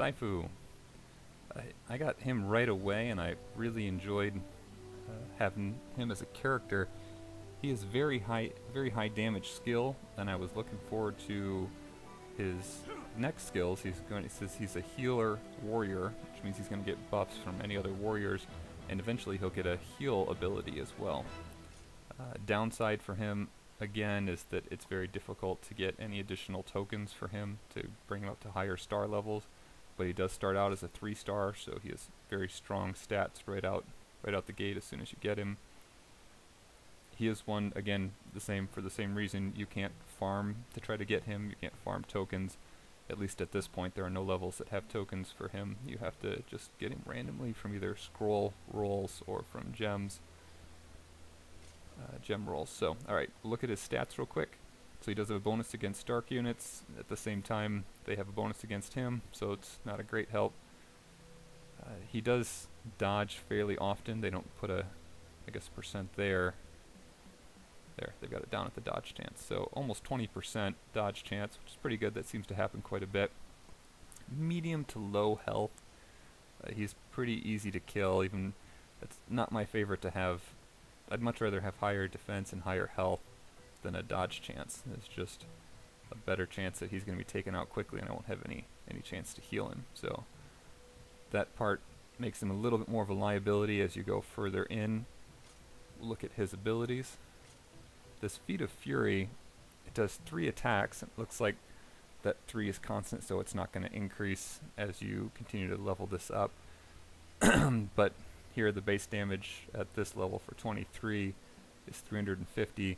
Sifu. I got him right away, and I really enjoyed having him as a character. He has very high damage skill, and I was looking forward to his next skills. He says he's a healer warrior, which means he's going to get buffs from any other warriors, and eventually he'll get a heal ability as well. Downside for him, again, is that it's very difficult to get any additional tokens for him to bring him up to higher star levels, but he does start out as a 3-star, so he has very strong stats right out the gate as soon as you get him. He is one, again, for the same reason. You can't farm to try to get him. You can't farm tokens. At least at this point, there are no levels that have tokens for him. You have to just get him randomly from either scroll rolls or from gems. Gem rolls. So, alright, look at his stats real quick. So he does have a bonus against dark units. At the same time, they have a bonus against him, so it's not a great help. He does dodge fairly often. They don't put a, I guess, percent there. There, they've got it down at the dodge chance. So almost 20% dodge chance, which is pretty good. That seems to happen quite a bit. Medium to low health. He's pretty easy to kill. Even that's not my favorite to have. I'd much rather have higher defense and higher health than a dodge chance. It's just a better chance that he's going to be taken out quickly, and I won't have any chance to heal him. So that part makes him a little bit more of a liability as you go further in. Look at his abilities. This Feat of Fury, it does 3 attacks, and it looks like that 3 is constant, so it's not going to increase as you continue to level this up. But here the base damage at this level for 23 is 350.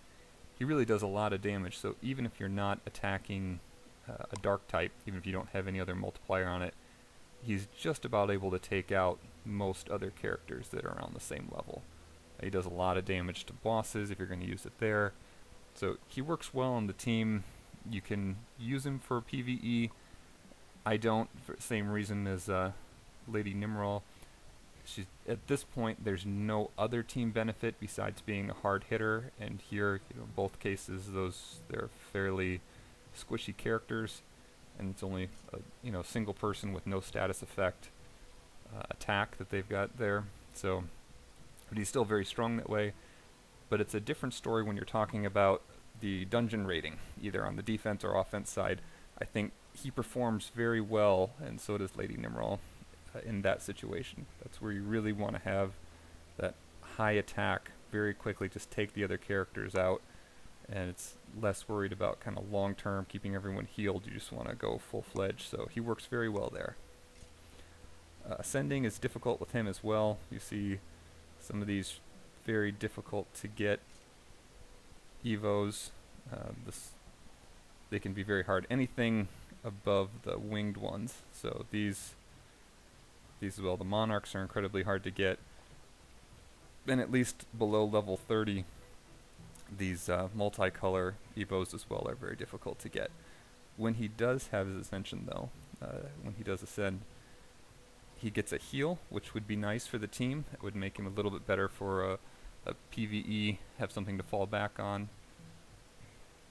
He really does a lot of damage, so even if you're not attacking a dark type, even if you don't have any other multiplier on it, he's just about able to take out most other characters that are on the same level. He does a lot of damage to bosses if you're going to use it there. So he works well on the team. You can use him for PvE. I don't, for the same reason as Lady Nimrod. At this point, there's no other team benefit besides being a hard hitter, and here, both cases, they're fairly squishy characters, and it's only a single person with no status effect attack that they've got there. So. But he's still very strong that way. But it's a different story when you're talking about the dungeon rating, either on the defense or offense side. I think he performs very well, and so does Lady Nimrod, in that situation. That's where you really want to have that high attack very quickly, just take the other characters out, and it's less worried about kind of long-term keeping everyone healed. You just want to go full-fledged, so he works very well there. Ascending is difficult with him as well. You see some of these very difficult to get evos. They can be very hard. Anything above the winged ones. So these as well. The monarchs are incredibly hard to get. And at least below level 30, these multicolor evos as well are very difficult to get. When he does have his ascension, though, when he does ascend, he gets a heal, which would be nice for the team. It would make him a little bit better for a PvE, have something to fall back on,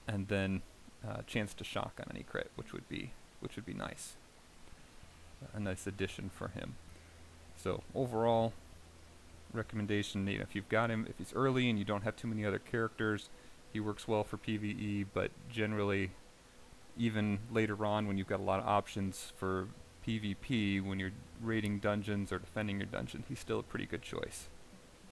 and then a chance to shock on any crit, which would be nice. A nice addition for him. So overall, recommendation: if you've got him, if he's early and you don't have too many other characters, he works well for PvE. But generally, even later on, when you've got a lot of options for PvP, when you're raiding dungeons or defending your dungeon, he's still a pretty good choice.